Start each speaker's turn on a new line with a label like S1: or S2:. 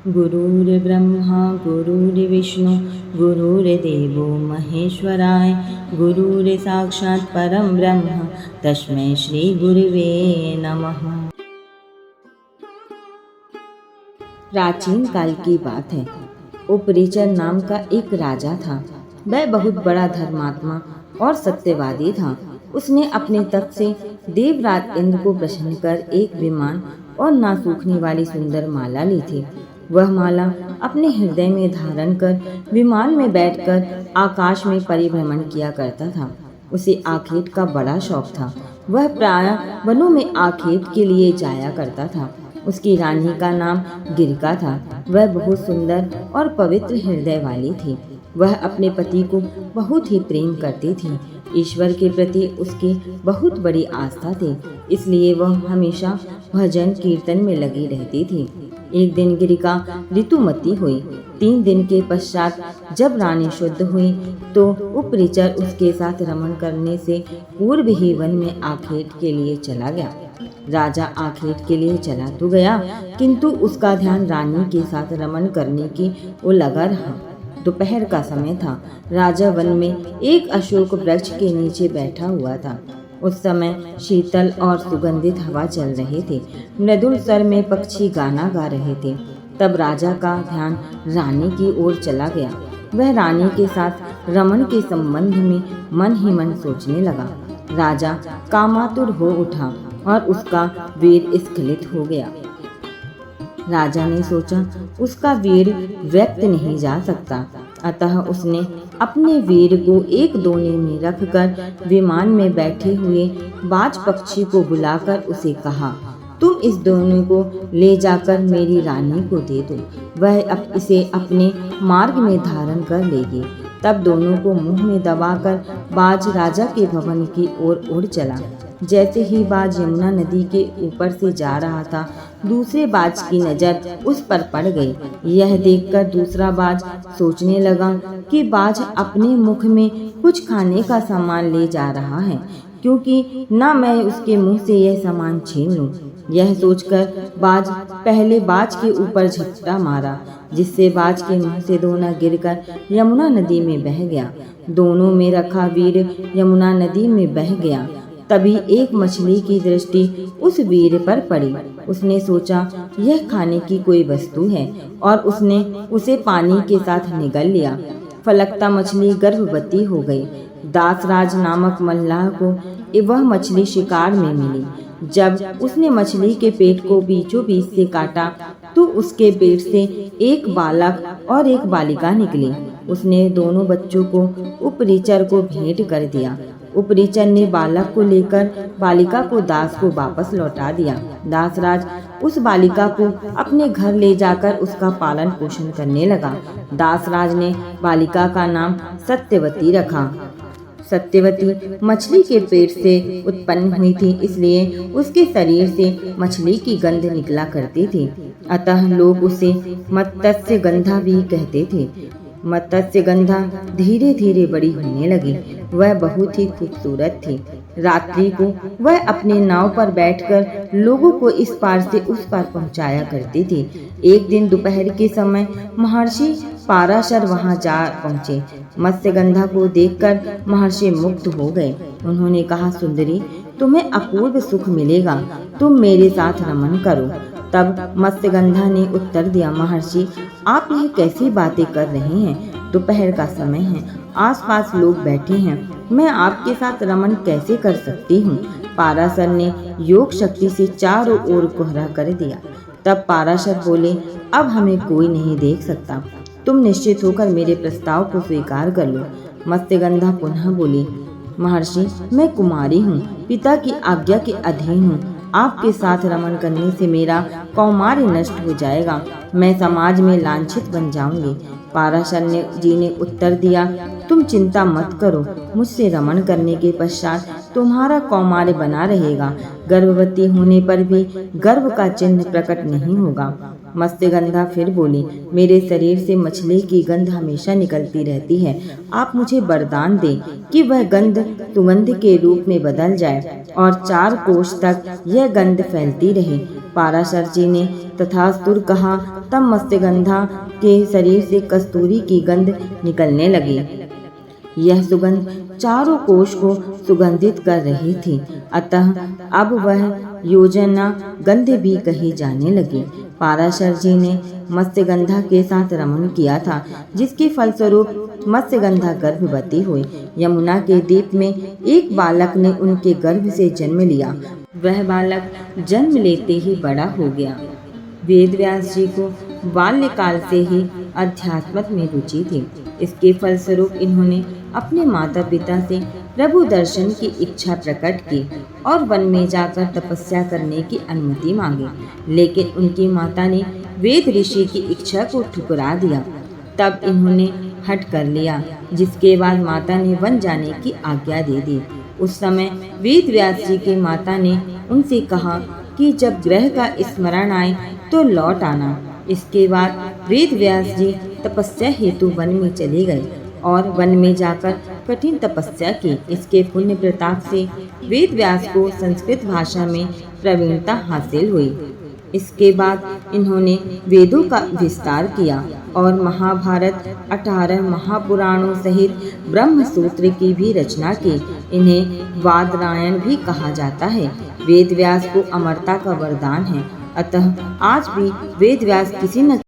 S1: गुरुर्ब्रह्मा गुरुर्विष्णु गुरुर्देवो महेश्वराय गुरुर्साक्षात् परं ब्रह्म तस्मै श्री गुरुवे नमः। प्राचीन काल की बात है। उपरिचर नाम का एक राजा था। वह बहुत बड़ा धर्मात्मा और सत्यवादी था। उसने अपने तख्त से देवराज इंद्र को प्रसन्न कर एक विमान और ना सूखने वाली सुंदर माला ली थी। वह माला अपने हृदय में धारण कर विमान में बैठकर आकाश में परिभ्रमण किया करता था। उसे आखेट का बड़ा शौक था। वह प्रायः वनों में आखेट के लिए जाया करता था। उसकी रानी का नाम गिरिका था। वह बहुत सुंदर और पवित्र हृदय वाली थी। वह अपने पति को बहुत ही प्रेम करती थी। ईश्वर के प्रति उसकी बहुत बड़ी आस्था थी, इसलिए वह हमेशा भजन कीर्तन में लगी रहती थी। एक दिन गिरिका ऋतुमती हुई। 3 दिन के पश्चात जब रानी शुद्ध हुई तो उपरिचर उसके साथ रमण करने से पूर्व ही वन में आखेट के लिए चला गया। राजा आखेट के लिए चला तो गया, किंतु उसका ध्यान रानी के साथ रमण करने की ओर लगा रहा। दोपहर का समय था। राजा वन में एक अशोक वृक्ष के नीचे बैठा हुआ था। उस समय शीतल और सुगंधित हवा चल रही थी। मृदुल स्वर में पक्षी गाना गा रहे थे। तब राजा का ध्यान रानी की ओर चला गया। वह रानी के साथ रमण के संबंध में मन ही मन सोचने लगा। राजा कामातुर हो उठा और उसका वीर स्खलित हो गया। राजा ने सोचा उसका वीर व्यक्त नहीं जा सकता, अतः उसने अपने वीर को एक दोने में रखकर विमान में बैठे हुए बाज पक्षी को बुलाकर उसे कहा, तुम इस दोने को ले जाकर मेरी रानी को दे दो, वह अब इसे अपने मार्ग में धारण कर लेगी। तब दोनों को मुंह में दबाकर बाज राजा के भवन की ओर उड़ चला। जैसे ही बाज यमुना नदी के ऊपर से जा रहा था, दूसरे बाज की नजर उस पर पड़ गई। यह देखकर दूसरा बाज सोचने लगा कि बाज अपने मुख में कुछ खाने का सामान ले जा रहा है, क्योंकि न मैं उसके मुंह से यह सामान छीन लूं। यह सोचकर बाज पहले बाज के ऊपर झपटा मारा, जिससे बाज के मुंह से दोना गिरकर यमुना नदी में बह गया। दोनों में रखा वीर यमुना नदी में बह गया। तभी एक मछली की दृष्टि उस वीर पर पड़ी। उसने सोचा यह खाने की कोई वस्तु है और उसने उसे पानी के साथ निगल लिया। फलकता मछली गर्भवती हो गई। दासराज नामक मल्लाह को वह मछली शिकार में मिली। जब उसने मछली के पेट को बीचों बीच से काटा तो उसके पेट से एक बालक और एक बालिका निकली। उसने दोनों बच्चों को उपरिचर को भेंट कर दिया। उपरिचर ने बालक को लेकर बालिका को दास को वापस लौटा दिया। दासराज उस बालिका को अपने घर ले जाकर उसका पालन पोषण करने लगा। दासराज ने बालिका का नाम सत्यवती रखा। सत्यवती मछली के पेट से उत्पन्न हुई थी, इसलिए उसके शरीर से मछली की गंध निकला करती थी, अतः लोग उसे मत्स्य गंधा भी कहते थे। मत्स्य गंधा धीरे धीरे बड़ी होने लगी। वह बहुत ही खूबसूरत थी। रात्रि को वह अपने नाव पर बैठकर लोगों को इस पार से उस पार पहुंचाया करती थी। एक दिन दोपहर के समय महर्षि पाराशर वहां जा पहुंचे। मत्स्यगंधा को देखकर महर्षि मुग्ध हो गए। उन्होंने कहा, सुंदरी, तुम्हें अपूर्व सुख मिलेगा, तुम मेरे साथ रमण करो। तब मत्स्यगंधा ने उत्तर दिया, महर्षि, आप यह कैसी बातें कर रहे हैं? दोपहर का समय है, आसपास लोग बैठे हैं, मैं आपके साथ रमण कैसे कर सकती हूँ? पाराशर ने योग शक्ति से चारों ओर कोहरा कर दिया। तब पाराशर बोले, अब हमें कोई नहीं देख सकता, तुम निश्चित होकर मेरे प्रस्ताव को स्वीकार कर लो। मत्स्यगंधा पुनः बोली, महर्षि, मैं कुमारी हूँ, पिता की आज्ञा के अधीन हूँ। आपके साथ रमण करने से मेरा कौमार्य नष्ट हो जाएगा, मैं समाज में लांछित बन जाऊंगी। पाराशर जी ने उत्तर दिया, तुम चिंता मत करो, मुझसे रमण करने के पश्चात तुम्हारा कौमार्य बना रहेगा। गर्भवती होने पर भी गर्भ का चिन्ह प्रकट नहीं होगा। मत्स्यगंधा फिर बोली, मेरे शरीर से मछली की गंध हमेशा निकलती रहती है, आप मुझे वरदान दें कि वह गंध सुगंध के रूप में बदल जाए और 4 कोस तक यह गंध फैलती रहे। पाराशर जी ने तथास्तुर कहा। तब मत्स्यगंधा के शरीर से कस्तूरी की गंध निकलने लगी। यह सुगंध चारों कोश को सुगंधित कर रही थी, अतः अब वह योजना गंध भी कही जाने लगी। पाराशर जी ने मत्स्यगंधा के साथ रमण किया था, जिसके फलस्वरूप मत्स्यगंधा गर्भवती हुई। यमुना के द्वीप में एक बालक ने उनके गर्भ से जन्म लिया। वह बालक जन्म लेते ही बड़ा हो गया। वेदव्यास जी को बाल्यकाल से ही अध्यात्म में रुचि थी। इसके फलस्वरूप इन्होंने अपने माता पिता से प्रभु दर्शन की इच्छा प्रकट की और वन में जाकर तपस्या करने की अनुमति मांगी, लेकिन उनकी माता ने वेद ऋषि की इच्छा को ठुकरा दिया। तब इन्होंने हठ कर लिया, जिसके बाद माता ने वन जाने की आज्ञा दे दी। उस समय वेद व्यास जी की माता ने उनसे कहा कि जब ग्रह का स्मरण आए तो लौट आना। इसके बाद वेद व्यास जी तपस्या हेतु वन में चले गए और वन में जाकर कठिन तपस्या की। इसके पुण्य प्रताप से वेद व्यास को संस्कृत भाषा में प्रवीणता हासिल हुई। इसके बाद इन्होंने वेदों का विस्तार किया और महाभारत 18 महापुराणों सहित ब्रह्म सूत्र की भी रचना की। इन्हें वादरायण भी कहा जाता है। वेद व्यास को अमरता का वरदान है, अतः आज भी वेद व्यास किसी न